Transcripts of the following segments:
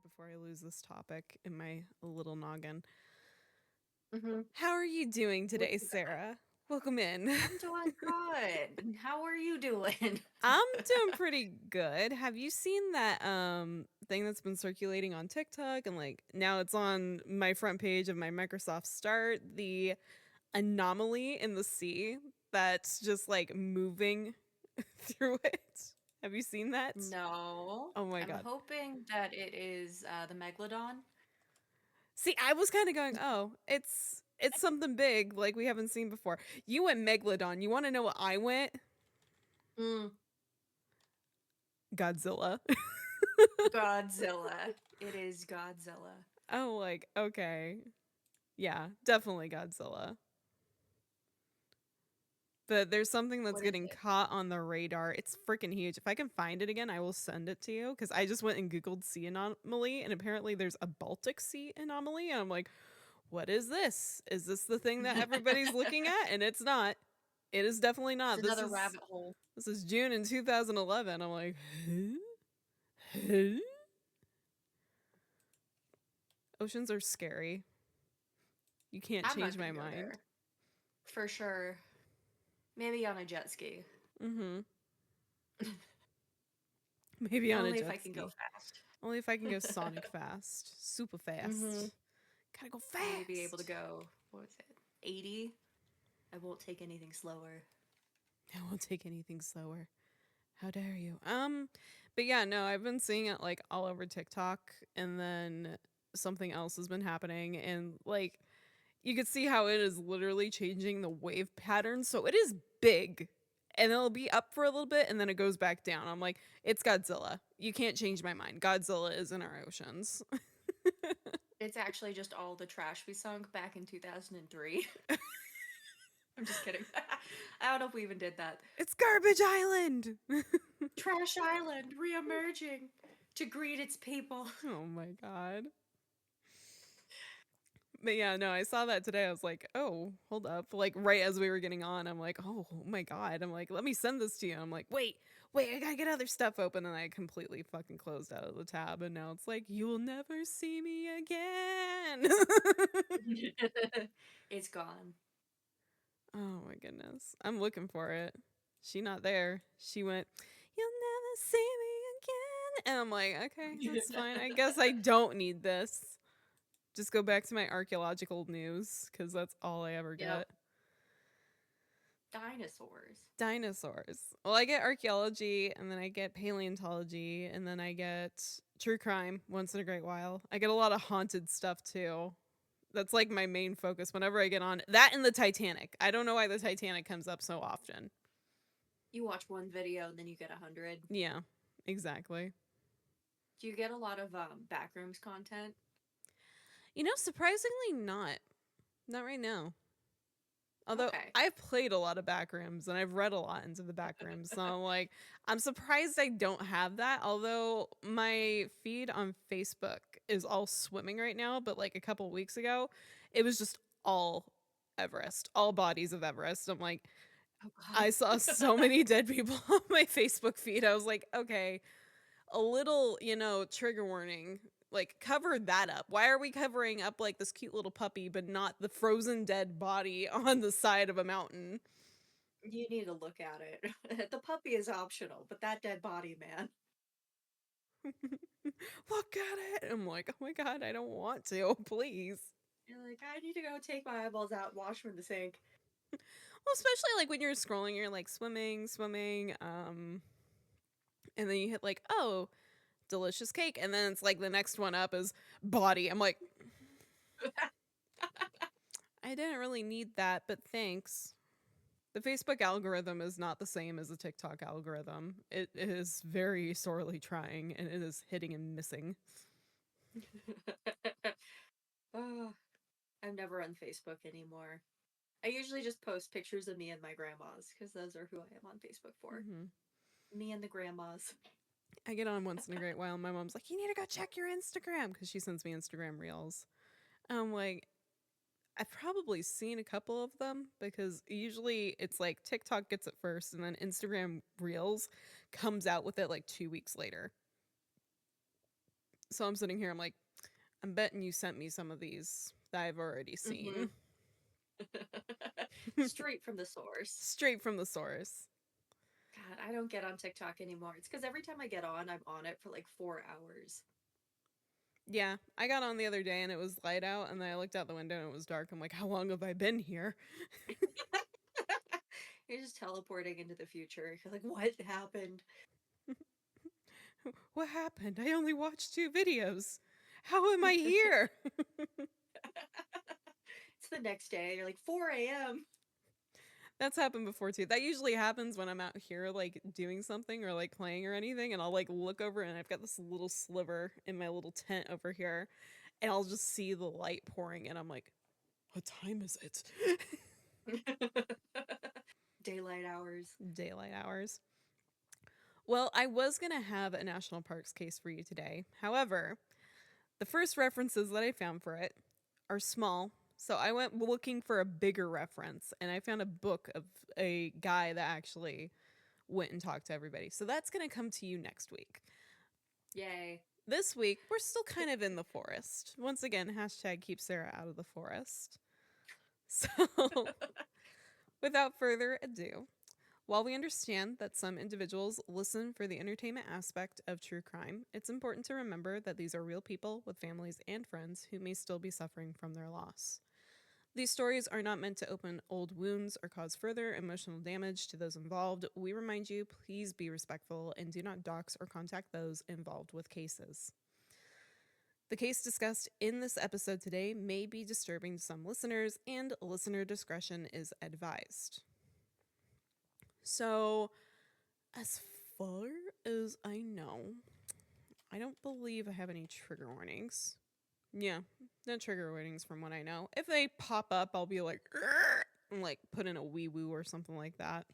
before I lose this topic in my little noggin. hmm How are you doing What today, you got? Sarah? Welcome in. I'm doing good. How are you doing? I'm doing pretty good. Have you seen that thing that's been circulating on TikTok and like now it's on my front page of my Microsoft Start, the anomaly in the sea that's just like moving through it? Have you seen that? No, Oh my I'm god. hoping that it is the Megalodon. See, I was kind of going, "Oh, it's something big like we haven't seen before." You went Megalodon. You want to know what I went? Mm, Godzilla. Godzilla. It is Godzilla. Oh, like, okay. Yeah, definitely Godzilla. But there's something that's What is getting it? caught on the radar. It's freaking huge. If I can find it again, I will send it to you because I just went and Googled sea anomaly, and apparently there's a Baltic Sea anomaly. And I'm like, what is this? Is this the thing that everybody's looking at? And it's not. It is definitely It's not. This another is rabbit hole. this is June in 2011. I'm like, huh? Huh? Oceans are scary. You can't I'm change not my gonna go mind. there. For sure. Maybe on a jet ski. Mm-hmm. Maybe on a Only if I jet can go ski. fast. Only if I can go Sonic fast. Super hmm fast. Gotta go I need to be able to fast. go, what was it, 80? I won't take anything slower. I won't take anything slower. How dare you? But yeah, no, I've been seeing it like all over TikTok, and then something else has been happening, and like you could see how it is literally changing the wave pattern. So it is big. And it'll be up for a little bit and then it goes back down. I'm like, it's Godzilla. You can't change my mind. Godzilla is in our oceans. It's actually just all the trash we sunk back in 2003. I'm just kidding. I don't know if we even did that. It's Garbage Island. Trash Island reemerging to greet its people. Oh my god. But yeah, no, I saw that today. I was like, oh, hold up. Like right as we were getting on, I'm like, oh my god. I'm like, let me send this to you. I'm like, wait, I gotta get other stuff open. And I completely fucking closed out of the tab. And now it's like, you will never see me again. It's gone. Oh my goodness. I'm looking for it. She not there. She went, you'll never see me again. And I'm like, okay, that's fine. I guess I don't need this. Just go back to my archaeological news because that's all I ever Yep. get. Dinosaurs. Dinosaurs. Well, I get archaeology and then I get paleontology and then I get true crime once in a great while. I get a lot of haunted stuff too. That's like my main focus whenever I get on that and the Titanic. I don't know why the Titanic comes up so often. You watch one video and then you get 100. Yeah, exactly. Do you get a lot of backrooms content? You know, surprisingly not. Not right now. Although Okay. I've played a lot of backrooms and I've read a lot into the backrooms, so I'm like, I'm surprised I don't have that. Although my feed on Facebook is all swimming right now, but like a couple weeks ago, it was just all Everest, all bodies of Everest. I'm like, Oh I saw God. so many dead people on my Facebook feed. I was like, okay, a little, trigger warning. Like, cover that up. Why are we covering up like this cute little puppy, but not the frozen dead body on the side of a mountain? You need to look at it. The puppy is optional, but that dead body, man. Look at it. I'm like, oh my god, I don't want to. Please. You're like, I need to go take my eyeballs out and wash them in the sink. Well, especially like when you're scrolling, you're like swimming, and then you hit like, oh, delicious cake, and then it's like the next one up is body. I'm like, I didn't really need that, but thanks. The Facebook algorithm is not the same as the TikTok algorithm. It is very sorely trying and it is hitting and missing. Oh, I'm never on Facebook anymore. I usually just post pictures of me and my grandmas because those are who I am on Facebook for. Hmm. Me and the grandmas. I get on once in a great while, and my mom's like, "You need to go check your Instagram," because she sends me Instagram reels. And I'm like, I've probably seen a couple of them because usually it's like TikTok gets it first, and then Instagram reels comes out with it like 2 weeks later. So I'm sitting here, I'm like, I'm betting you sent me some of these that I've already Mm-hmm. seen. Straight from the source. Straight from the source. God, I don't get on TikTok anymore. It's because every time I get on, I'm on it for like 4 hours. Yeah, I got on the other day and it was light out, and then I looked out the window and it was dark. I'm like, how long have I been here? You're just teleporting into the future. You're like, what happened? What happened? I only watched 2 videos. How am I here? It's the next day. You're like 4 a.m. That's happened before too. That usually happens when I'm out here like doing something or like playing or anything, and I'll like look over and I've got this little sliver in my little tent over here, and I'll just see the light pouring, and I'm like, what time is it? Daylight hours. Daylight hours. Well, I was gonna have a national parks case for you today. However, the first references that I found for it are small. So I went looking for a bigger reference, and I found a book of a guy that actually went and talked to everybody. So that's going to come to you next week. Yay. This week, we're still kind of in the forest. Once again, hashtag keep Sarah out of the forest. So, without further ado, while we understand that some individuals listen for the entertainment aspect of true crime, it's important to remember that these are real people with families and friends who may still be suffering from their loss. These stories are not meant to open old wounds or cause further emotional damage to those involved. We remind you, please be respectful and do not dox or contact those involved with cases. The case discussed in this episode today may be disturbing to some listeners, and listener discretion is advised. So, as far as I know, I don't believe I have any trigger warnings. Yeah, no trigger warnings from what I know. If they pop up, I'll be like, "Grr," and like put in a wee woo or something like that.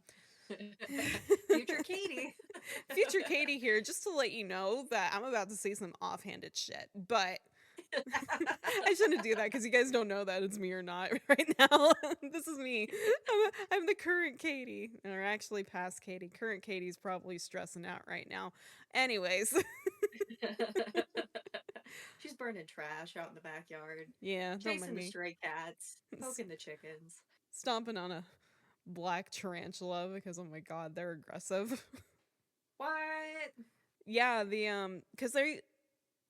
Future Katie. Future Katie here, just to let you know that I'm about to say some offhanded shit, but I shouldn't do that because you guys don't know that it's me or not right now. This is me. I'm the current Katie, or actually past Katie. Current Katie's probably stressing out right now. Anyways, She's burning trash out in the backyard, yeah, don't mind chasing the me. stray cats, poking the chickens. Stomping on a black tarantula because oh my god, they're aggressive. What? Yeah, because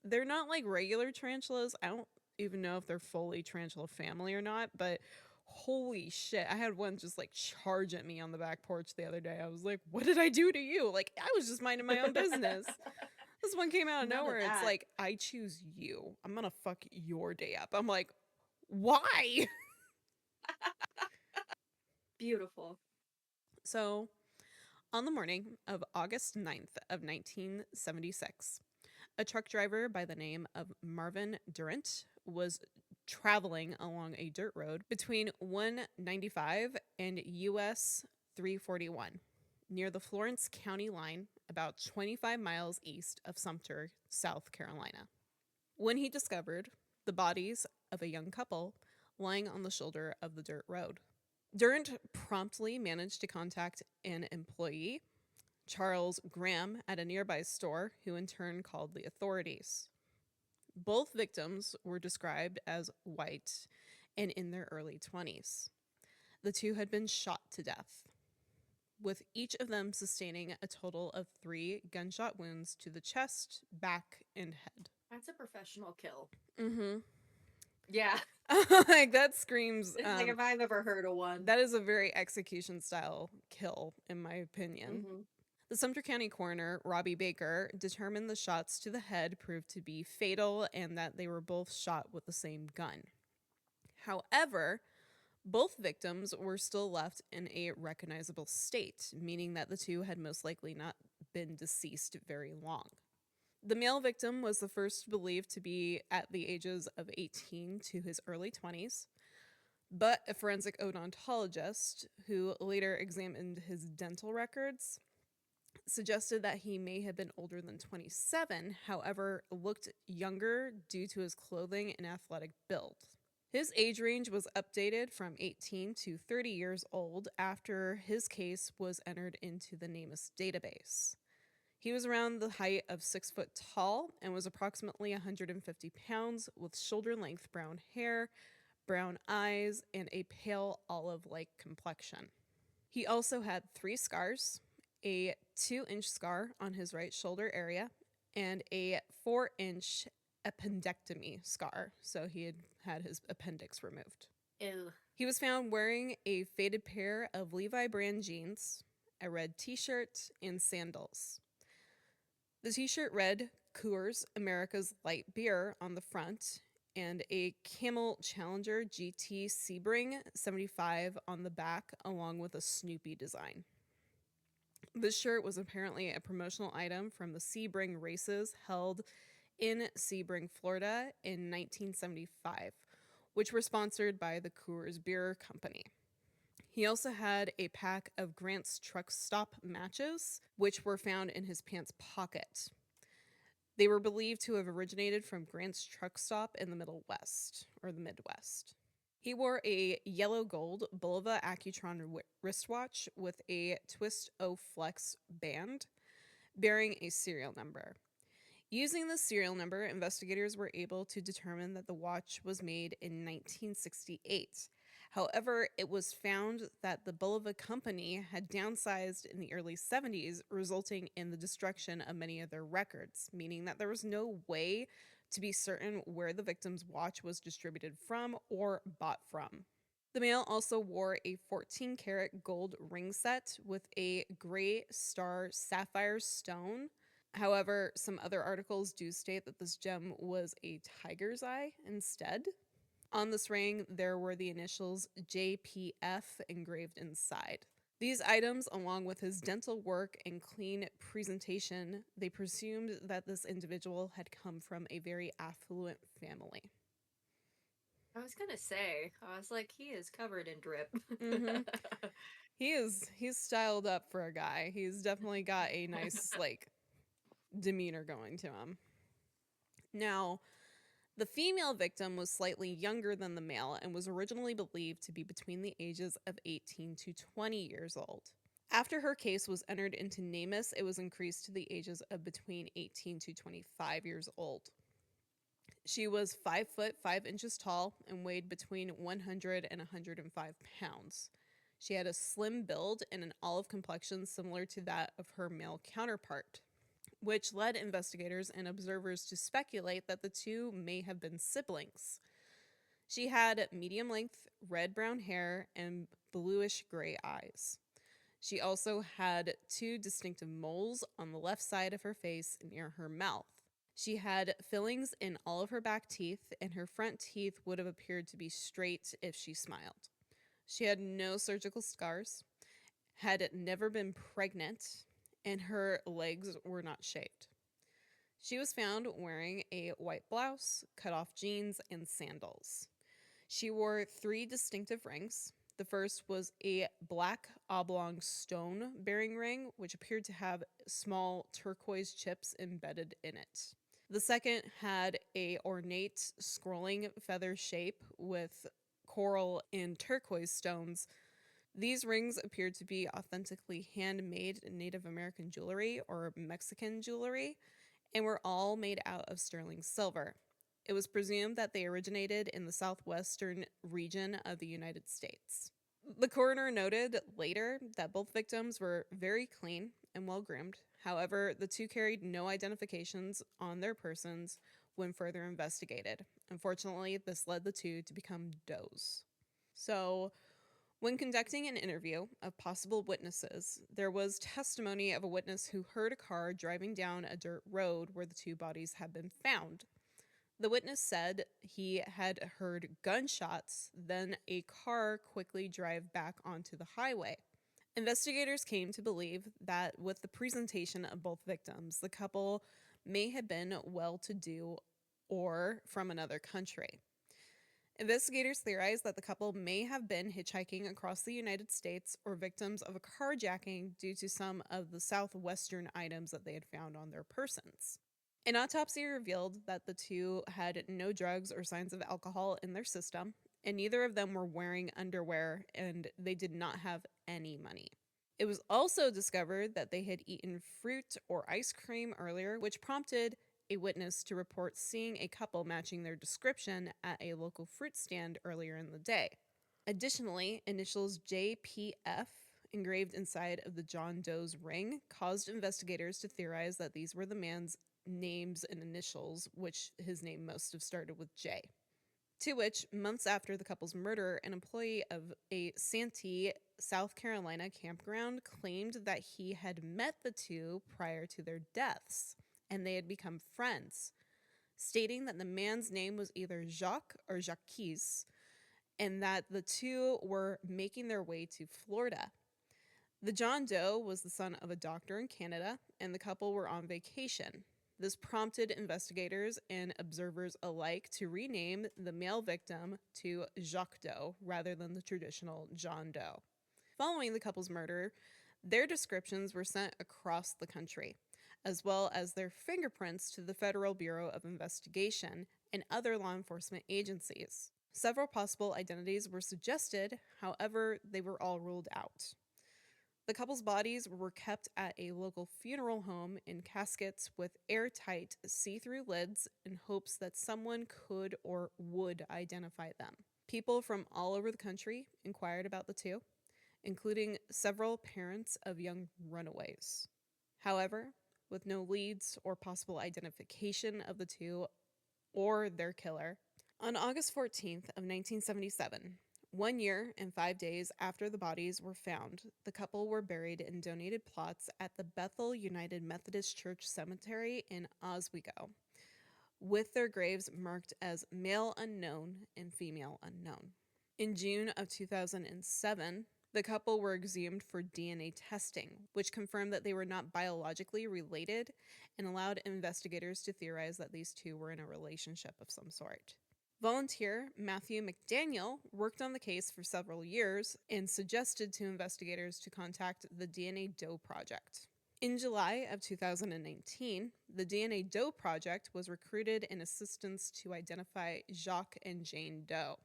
they're not like regular tarantulas. I don't even know if they're fully tarantula family or not, but holy shit, I had one just like charge at me on the back porch the other day. I was like, what did I do to you? Like, I was just minding my own business. This one came out of None of nowhere. It's that. like, I choose you. I'm gonna fuck your day up. I'm like, why? Beautiful. So, on the morning of August 9th of 1976, a truck driver by the name of Marvin Durant was traveling along a dirt road between 195 and US 341 near the Florence County line, about 25 miles east of Sumter, South Carolina, when he discovered the bodies of a young couple lying on the shoulder of the dirt road. Durant promptly managed to contact an employee, Charles Graham, at a nearby store, who in turn called the authorities. Both victims were described as white and in their early 20s. The two had been shot to death, with each of them sustaining a total of 3 gunshot wounds to the chest, back, and head. That's a professional kill. Mm-hmm. Yeah. Like that screams. Like if I've ever heard of one. That is a very execution style kill, in my opinion. Mm-hmm. The Sumter County coroner, Robbie Baker, determined the shots to the head proved to be fatal and that they were both shot with the same gun. However, both victims were still left in a recognizable state, meaning that the two had most likely not been deceased very long. The male victim was the first believed to be at the ages of 18 to his early 20s, but a forensic odontologist who later examined his dental records suggested that he may have been older than 27, however, looked younger due to his clothing and athletic build. His age range was updated from 18 to 30 years old after his case was entered into the NamUs database. He was around the height of 6 foot tall and was approximately 150 pounds with shoulder length brown hair, brown eyes, and a pale olive like complexion. He also had 3 scars: a 2-inch scar on his right shoulder area, and a 4-inch appendectomy scar. So he had had his appendix removed. Ew. He was found wearing a faded pair of Levi brand jeans, a red t shirt, and sandals. The t shirt read Coors America's Light Beer on the front, and a Camel Challenger GT Sebring 75 on the back, along with a Snoopy design. This shirt was apparently a promotional item from the Sebring races held in Sebring, Florida in 1975, which were sponsored by the Coors Beer Company. He also had a pack of Grant's Truck Stop matches, which were found in his pants pocket. They were believed to have originated from Grant's Truck Stop in the Middle West, or the Midwest. He wore a yellow gold Bulova Accutron wristwatch with a Twist O Flex band bearing a serial number. Using the serial number, investigators were able to determine that the watch was made in 1968. However, it was found that the Bulova company had downsized in the early 70s, resulting in the destruction of many of their records, meaning that there was no way to be certain where the victim's watch was distributed from or bought from. The male also wore a 14-karat gold ring set with a gray star sapphire stone. However, some other articles do state that this gem was a tiger's eye instead. On this ring, there were the initials JPF engraved inside. These items, along with his dental work and clean presentation, they presumed that this individual had come from a very affluent family. I was gonna say, I was like, he is covered in drip. Mm-hmm. He's styled up for a guy. He's definitely got a nice demeanor going to him. Now, the female victim was slightly younger than the male and was originally believed to be between the ages of 18 to 20 years old. After her case was entered into NamUs, it was increased to the ages of between 18 to 25 years old. She was 5 foot 5 inches tall and weighed between 100 and 105 pounds. She had a slim build and an olive complexion similar to that of her male counterpart, which led investigators and observers to speculate that the two may have been siblings. She had medium length red-brown hair and bluish gray eyes. She also had 2 distinctive moles on the left side of her face near her mouth. She had fillings in all of her back teeth, and her front teeth would have appeared to be straight if she smiled. She had no surgical scars, had never been pregnant, and her legs were not shaved. She was found wearing a white blouse, cut off jeans, and sandals. She wore 3 distinctive rings. The first was a black oblong stone bearing ring, which appeared to have small turquoise chips embedded in it. The second had a ornate scrolling feather shape with coral and turquoise stones. These rings appeared to be authentically handmade Native American jewelry or Mexican jewelry, and were all made out of sterling silver. It was presumed that they originated in the southwestern region of the United States. The coroner noted later that both victims were very clean and well groomed. However, the two carried no identifications on their persons when further investigated. Unfortunately, this led the two to become does. So, when conducting an interview of possible witnesses, there was testimony of a witness who heard a car driving down a dirt road where the 2 bodies had been found. The witness said he had heard gunshots, then a car quickly drive back onto the highway. Investigators came to believe that with the presentation of both victims, the couple may have been well-to-do or from another country. Investigators theorized that the couple may have been hitchhiking across the United States or victims of a carjacking due to some of the southwestern items that they had found on their persons. An autopsy revealed that the two had no drugs or signs of alcohol in their system, and neither of them were wearing underwear, and they did not have any money. It was also discovered that they had eaten fruit or ice cream earlier, which prompted a witness to report seeing a couple matching their description at a local fruit stand earlier in the day. Additionally, initials JPF engraved inside of the John Doe's ring caused investigators to theorize that these were the man's names and initials, which his name must have started with J. To which, months after the couple's murder, an employee of a Santee, South Carolina campground claimed that he had met the two prior to their deaths and they had become friends, stating that the man's name was either Jacques or Jacques, and that the two were making their way to Florida. The John Doe was the son of a doctor in Canada, and the couple were on vacation. This prompted investigators and observers alike to rename the male victim to Jacques Doe rather than the traditional John Doe. Following the couple's murder, their descriptions were sent across the country, as well as their fingerprints to the Federal Bureau of Investigation and other law enforcement agencies. Several possible identities were suggested, however, they were all ruled out. The couple's bodies were kept at a local funeral home in caskets with airtight, see through lids in hopes that someone could or would identify them. People from all over the country inquired about the two, including several parents of young runaways. However, with no leads or possible identification of the two or their killer, on August 14th of 1977, 1 year and 5 days after the bodies were found, the couple were buried in donated plots at the Bethel United Methodist Church Cemetery in Oswego, with their graves marked as male unknown and female unknown. In June of 2007, the couple were exhumed for DNA testing, which confirmed that they were not biologically related and allowed investigators to theorize that these two were in a relationship of some sort. Volunteer Matthew McDaniel worked on the case for several years and suggested to investigators to contact the DNA Doe Project. In July of 2019, the DNA Doe Project was recruited in assistance to identify Jacques and Jane Doe.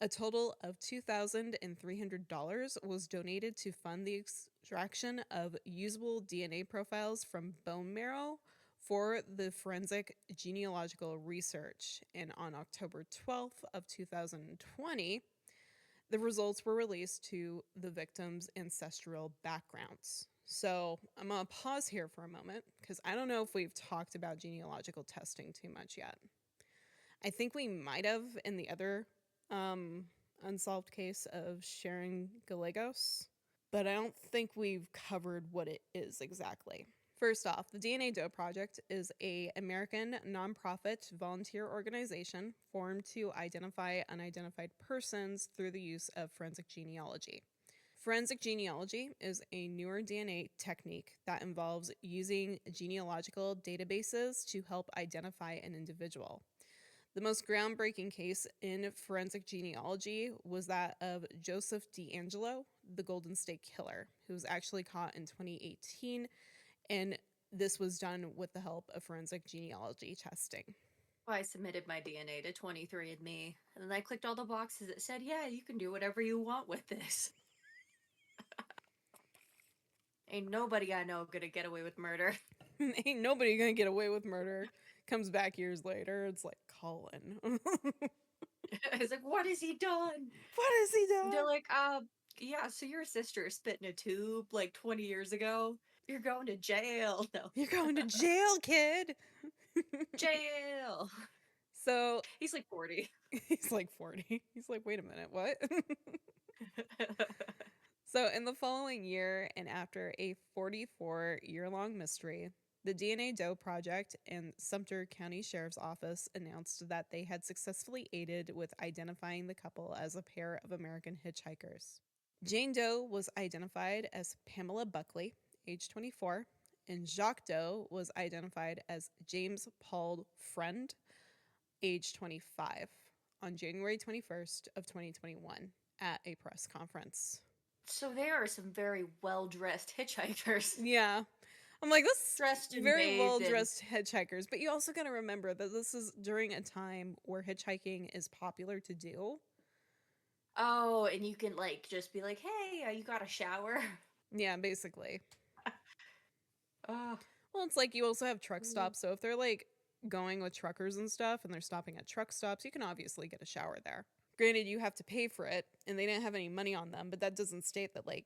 A total of $2,300 was donated to fund the extraction of usable DNA profiles from bone marrow for the forensic genealogical research. And on October 12th of 2020, the results were released to the victims' ancestral backgrounds. So I'm going to pause here for a moment because I don't know if we've talked about genealogical testing too much yet. I think we might have in the other unsolved case of Sharon Gallegos, but I don't think we've covered what it is exactly. First off, the DNA Doe Project is an American nonprofit volunteer organization formed to identify unidentified persons through the use of forensic genealogy. Forensic genealogy is a newer DNA technique that involves using genealogical databases to help identify an individual. The most groundbreaking case in forensic genealogy was that of Joseph DeAngelo, the Golden State Killer, who was actually caught in 2018, and this was done with the help of forensic genealogy testing. I submitted my DNA to 23andMe, and then I clicked all the boxes that said, yeah, you can do whatever you want with this. Ain't nobody I know gonna get away with murder. Ain't nobody gonna get away with murder. Comes back years later, it's like, Colin. I was like, what has he done? What has he done? They're like, yeah, so your sister spit in a tube like 20 years ago. You're going to jail. No. You're going to jail, kid. Jail. So He's like 40. he's like 40. He's like, wait a minute, what? So, in the following year, and after a 44-year-long mystery, the DNA Doe Project and Sumter County Sheriff's Office announced that they had successfully aided with identifying the couple as a pair of American hitchhikers. Jane Doe was identified as Pamela Buckley, age 24, and Jacques Doe was identified as James Paul Freund, age 25, on January 21st of 2021 at a press conference. So there are some very well-dressed hitchhikers. Yeah. I'm like, this Dressed and very well bathed dressed hitchhikers, but you also got to remember that this is during a time where hitchhiking is popular to do. Oh, and you can like just be like, hey, you got a shower? Yeah, basically. Oh. Well, it's like you also have truck stops, so if they're like going with truckers and stuff and they're stopping at truck stops, you can obviously get a shower there. Granted, you have to pay for it and they didn't have any money on them, but that doesn't state that like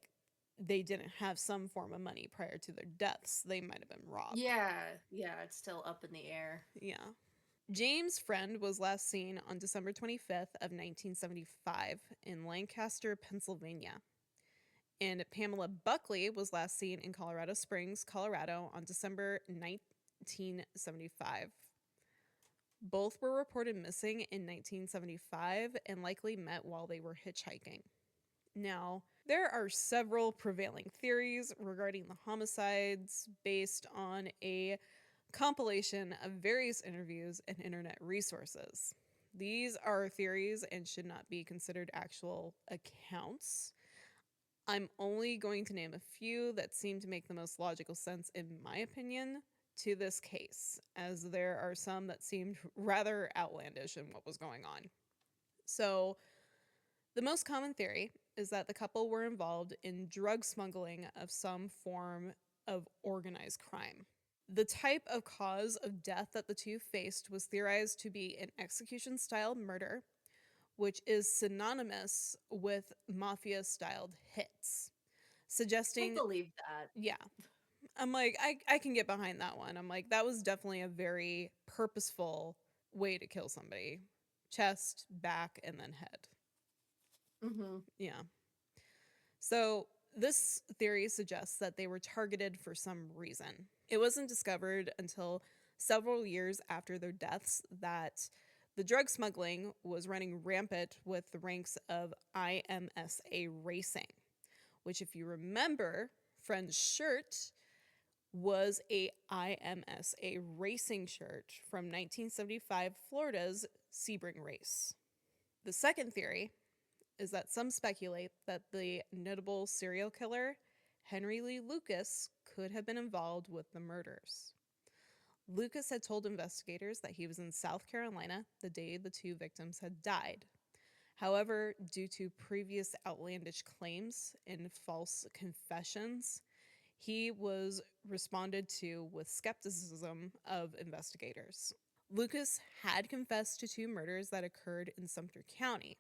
they didn't have some form of money prior to their deaths. They might have been robbed. Yeah, it's still up in the air. Yeah. James Friend was last seen on December 25th of 1975 in Lancaster, Pennsylvania. And Pamela Buckley was last seen in Colorado Springs, Colorado on December 1975. Both were reported missing in 1975 and likely met while they were hitchhiking. Now, there are several prevailing theories regarding the homicides based on a compilation of various interviews and internet resources. These are theories and should not be considered actual accounts. I'm only going to name a few that seem to make the most logical sense, in my opinion, to this case, as there are some that seemed rather outlandish in what was going on. So, the most common theory is that the couple were involved in drug smuggling of some form of organized crime. The type of cause of death that the two faced was theorized to be an execution style murder, which is synonymous with mafia styled hits, I suggesting, believe that. yeah, I'm like, I can get behind that one. I'm like, that was definitely a very purposeful way to kill somebody. Chest, back, and then head. Mm-hmm. Yeah. So, this theory suggests that they were targeted for some reason. It wasn't discovered until several years after their deaths that the drug smuggling was running rampant with the ranks of IMSA Racing, which, if you remember, Friend's shirt was a IMSA Racing shirt from 1975 Florida's Sebring race. The second theory is that some speculate that the notable serial killer, Henry Lee Lucas, could have been involved with the murders. Lucas had told investigators that he was in South Carolina the day the two victims had died. However, due to previous outlandish claims and false confessions, he was responded to with skepticism of investigators. Lucas had confessed to two murders that occurred in Sumter County,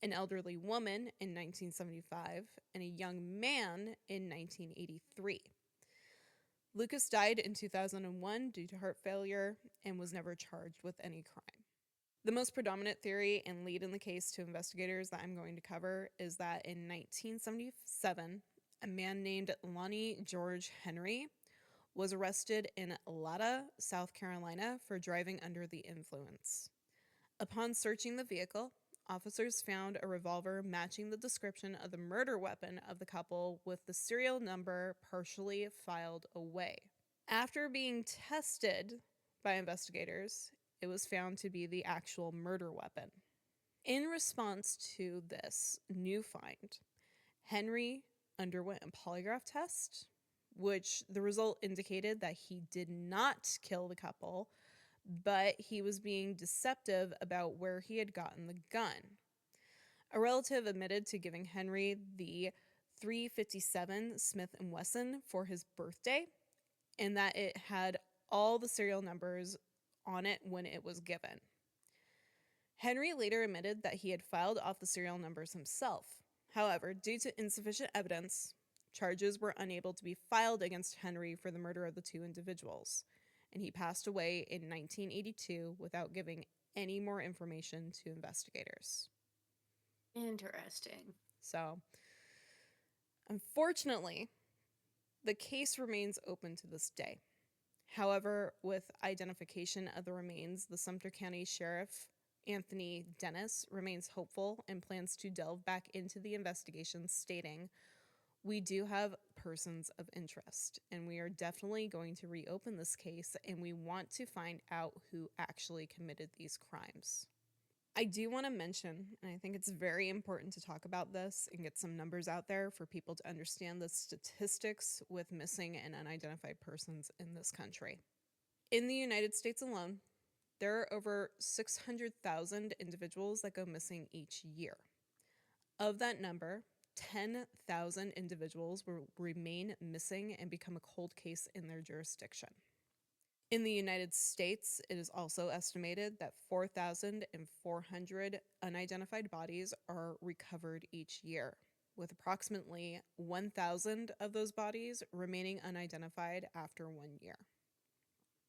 an elderly woman in 1975, and a young man in 1983. Lucas died in 2001 due to heart failure and was never charged with any crime. The most predominant theory and lead in the case to investigators that I'm going to cover is that in 1977, a man named Lonnie George Henry was arrested in Latta, South Carolina for driving under the influence. Upon searching the vehicle, officers found a revolver matching the description of the murder weapon of the couple with the serial number partially filed away. After being tested by investigators, it was found to be the actual murder weapon. In response to this new find, Henry underwent a polygraph test, which the result indicated that he did not kill the couple, but he was being deceptive about where he had gotten the gun. A relative admitted to giving Henry the 357 Smith & Wesson for his birthday, and that it had all the serial numbers on it when it was given. Henry later admitted that he had filed off the serial numbers himself. However, due to insufficient evidence, charges were unable to be filed against Henry for the murder of the two individuals, and he passed away in 1982 without giving any more information to investigators. Interesting. So, unfortunately, the case remains open to this day. However, with identification of the remains, the Sumter County Sheriff, Anthony Dennis, remains hopeful and plans to delve back into the investigation, stating, "We do have persons of interest, and we are definitely going to reopen this case, and we want to find out who actually committed these crimes." I do want to mention, and I think it's very important to talk about this and get some numbers out there for people to understand the statistics with missing and unidentified persons in this country. In the United States alone, there are over 600,000 individuals that go missing each year. Of that number, 10,000 individuals will remain missing and become a cold case in their jurisdiction. In the United States, it is also estimated that 4,400 unidentified bodies are recovered each year, with approximately 1,000 of those bodies remaining unidentified after 1 year.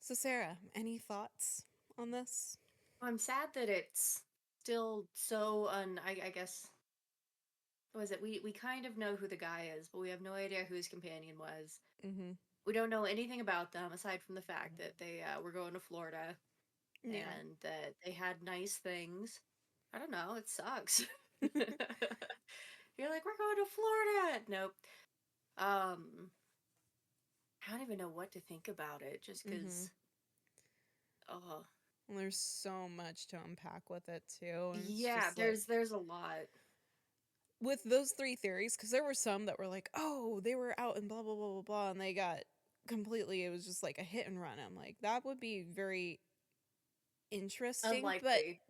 So, Sarah, any thoughts on this? I'm sad that it's still so I guess what was it? We kind of know who the guy is, but we have no idea who his companion was. Mm-hmm. We don't know anything about them aside from the fact that they were going to Florida Yeah. and that they had nice things. I don't know. It sucks. You're like, we're going to Florida. Nope. Um, I don't even know what to think about it just Mm-hmm. because, oh, Well, there's so much to unpack with it too. And it's yeah, just like there's a lot. with those three theories, because there were some that were like, oh, they were out and blah blah blah blah blah, and they got completely. It was just like a hit and run. I'm like, that would be very interesting, but Unlikely.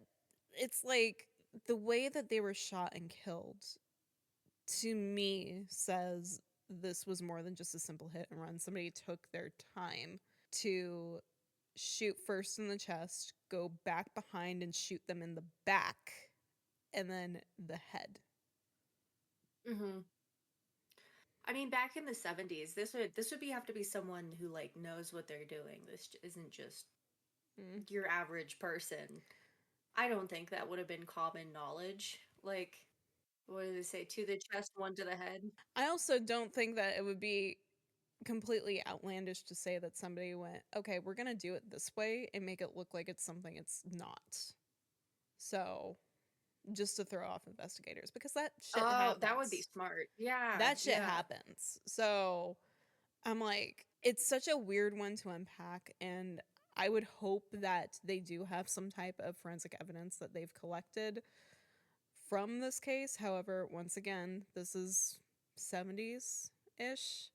it's like the way that they were shot and killed to me says this was more than just a simple hit and run. Somebody took their time to shoot first in the chest, go back behind and shoot them in the back, and then the head. Hmm. I mean, back in the 70s, this would be have to be someone who like knows what they're doing. Isn't just Mm. your average person. I don't think that would have been common knowledge. Like, what do they say? Two to the chest, one to the head. I also don't think that it would be completely outlandish to say that somebody went, okay, we're going to do it this way and make it look like it's something it's not. So, just to throw off investigators, because that shit Oh, that would be happens. smart. Yeah, That shit yeah. happens. So, I'm like, it's such a weird one to unpack. And I would hope that they do have some type of forensic evidence that they've collected from this case. However, once again, this is 70s ish.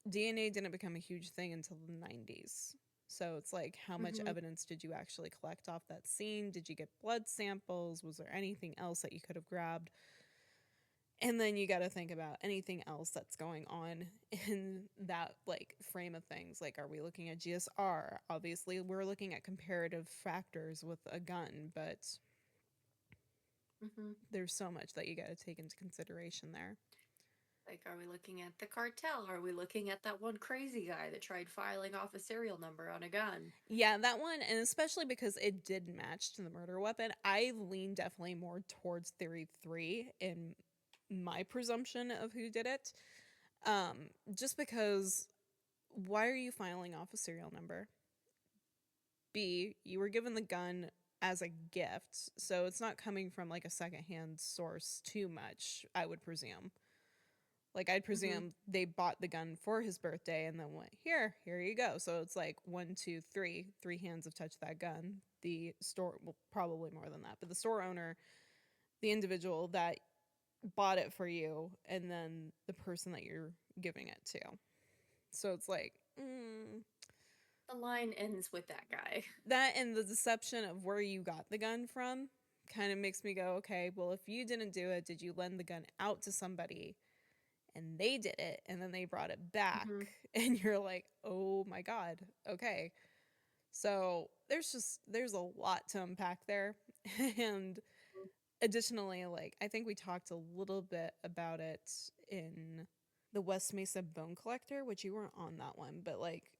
DNA didn't become a huge thing until the 90s. So it's like, how much Hmm. evidence did you actually collect off that scene? Did you get blood samples? Was there anything else that you could have grabbed? And then you got to think about anything else that's going on in that like frame of things. Like, are we looking at GSR? Obviously, we're looking at comparative factors with a gun, but Hmm. there's so much that you got to take into consideration there. Like, are we looking at the cartel? Are we looking at that one crazy guy that tried filing off a serial number on a gun? Yeah, that one, and especially because it did match to the murder weapon, I lean definitely more towards theory 3 in my presumption of who did it. Just because why are you filing off a serial number? B, you were given the gun as a gift, so it's not coming from like a secondhand source too much, I would presume. Like, I'd Hmm. presume they bought the gun for his birthday and then went, here you go. So it's like one, two, three hands have touched that gun. The store, well, probably more than that, but the store owner, the individual that bought it for you, and then the person that you're giving it to. So it's like, The line ends with that guy. that and the deception of where you got the gun from kind of makes me go, okay, well, if you didn't do it, did you lend the gun out to somebody and they did it and then they brought it back? Hmm. And you're like, oh my God, okay. So there's a lot to unpack there. And additionally, like, I think we talked a little bit about it in the West Mesa Bone Collector, which you weren't on that one, but like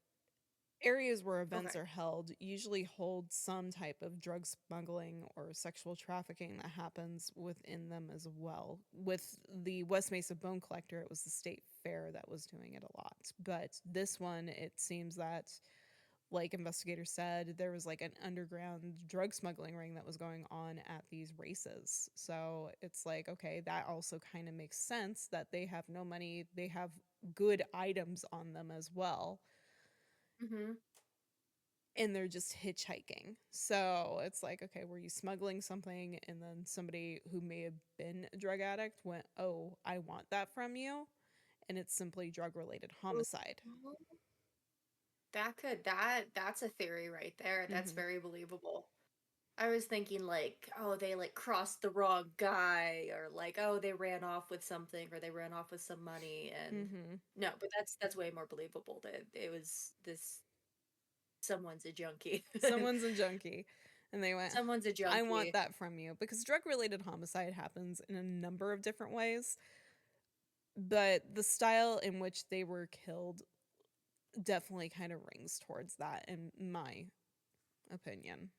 areas where events Okay. are held usually hold some type of drug smuggling or sexual trafficking that happens within them as well. With the West Mesa Bone Collector, it was the state fair that was doing it a lot. But this one, it seems that, like investigators said, there was like an underground drug smuggling ring that was going on at these races. So it's like, okay, that also kind of makes sense that they have no money, they have good items on them as well, Hmm. and they're just hitchhiking. So it's like, okay, were you smuggling something and then somebody who may have been a drug addict went, oh, I want that from you? And it's simply drug related homicide. That's a theory right there. That's Hmm. very believable. I was thinking like, oh, they like crossed the wrong guy, or like, oh, they ran off with something, or they ran off with some money, and Mm-hmm. no, but that's way more believable. That it was this someone's a junkie. Someone's a junkie. And they went, Someone's a I want junkie. that from you. Because drug-related homicide happens in a number of different ways. But the style in which they were killed definitely kind of rings towards that, in my opinion.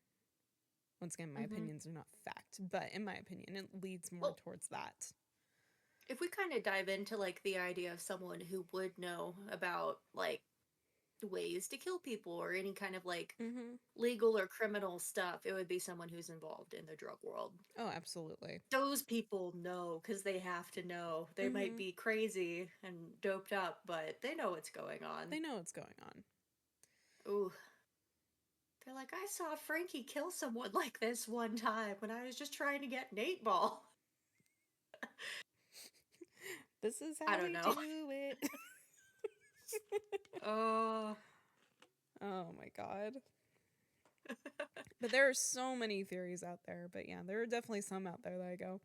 Once again, my Hmm. opinions are not fact, but in my opinion, it leads more Well, towards that. if we kind of dive into like the idea of someone who would know about like ways to kill people or any kind of like Mm-hmm. legal or criminal stuff, it would be someone who's involved in the drug world. Oh, absolutely. Those people know because they have to know. They might Mm-hmm. be crazy and doped up, but they know what's going on. They know what's going on. Ooh. They're like, I saw Frankie kill someone like this one time when I was just trying to get an 8 ball. This is I how don't we know. do it. Oh. Oh my god. But there are so many theories out there. But yeah, there are definitely some out there that I go,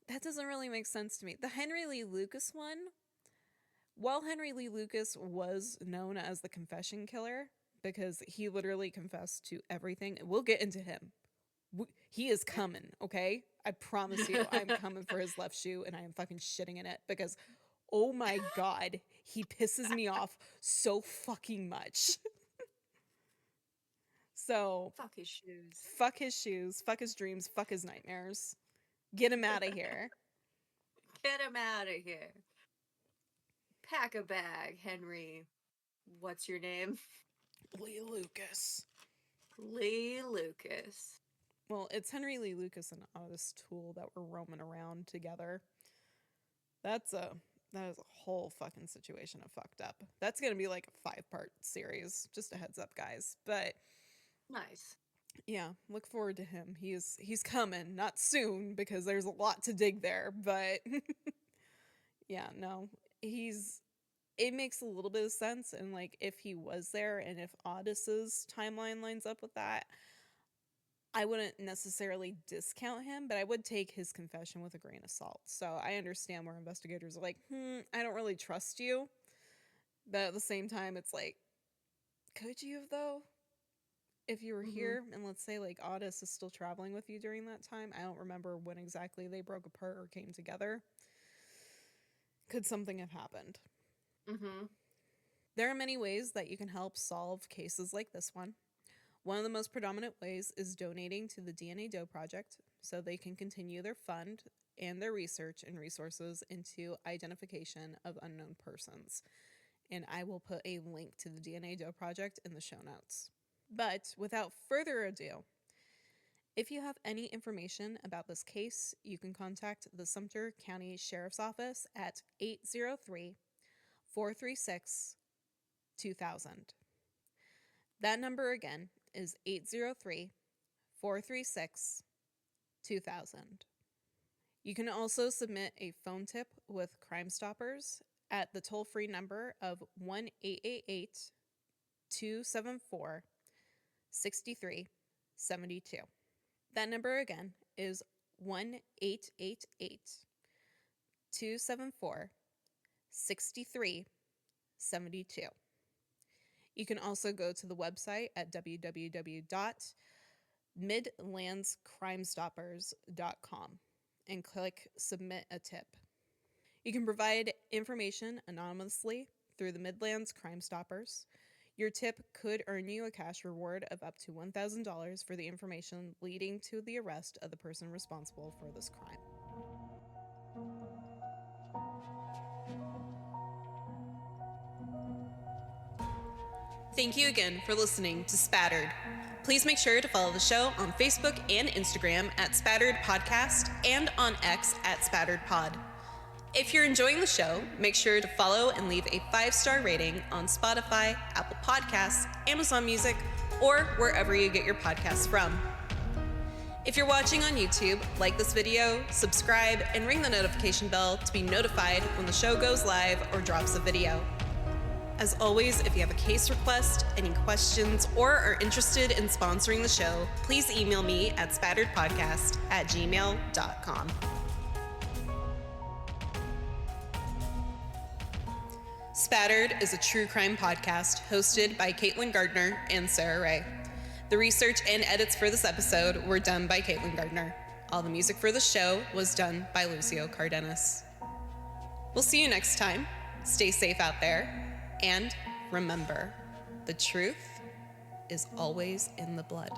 that doesn't really make sense to me. The Henry Lee Lucas one, while Henry Lee Lucas was known as the confession killer because he literally confessed to everything, we'll get into him. He is coming, okay? I promise you, I'm coming for his left shoe and I am fucking shitting in it because, oh my god, he pisses me off so fucking much. So, Fuck his shoes. fuck his shoes, fuck his dreams, fuck his nightmares. Get him out of here. Get him out of here. Pack a bag, Henry. What's your name? Lee Lucas. Lee Lucas. Well, it's Henry Lee Lucas and Otis Toole that were roaming around together. That is a whole fucking situation of fucked up. That's gonna be like a 5-part series. Just a heads up, guys. But Nice. yeah, look forward to him. He's coming, not soon because there's a lot to dig there. But yeah, no, he's. It makes a little bit of sense, and like if he was there, and if Otis's timeline lines up with that, I wouldn't necessarily discount him, but I would take his confession with a grain of salt. So I understand where investigators are like, I don't really trust you. But at the same time, it's like, could you have, though? If you were Hmm. here, and let's say, like, Otis is still traveling with you during that time, I don't remember when exactly they broke apart or came together. Could something have happened? Hmm. There are many ways that you can help solve cases like this one. One of the most predominant ways is donating to the DNA Doe Project so they can continue their fund and their research and resources into identification of unknown persons. And I will put a link to the DNA Doe Project in the show notes. But without further ado, if you have any information about this case, you can contact the Sumter County Sheriff's Office at 803 436 2000. That number again is 803 436 2000. You can also submit a phone tip with Crime Stoppers at the toll-free number of 1-888 274 6372. That number again is 1-888 274 6372. You can also go to the website at www.midlandscrimestoppers.com and click Submit a Tip. You can provide information anonymously through the Midlands Crime Stoppers. Your tip could earn you a cash reward of up to $1,000 for the information leading to the arrest of the person responsible for this crime. Thank you again for listening to Spattered. Please make sure to follow the show on Facebook and Instagram at Spattered Podcast and on X at Spattered Pod. If you're enjoying the show, make sure to follow and leave a 5-star rating on Spotify, Apple Podcasts, Amazon Music, or wherever you get your podcasts from. If you're watching on YouTube, like this video, subscribe, and ring the notification bell to be notified when the show goes live or drops a video. As always, if you have a case request, any questions, or are interested in sponsoring the show, please email me at spatteredpodcast@gmail.com. Spattered is a true crime podcast hosted by Caitlin Gardner and Sarah Ray. The research and edits for this episode were done by Caitlin Gardner. All the music for the show was done by Lucio Cardenas. We'll see you next time. Stay safe out there. And remember, the truth is always in the blood.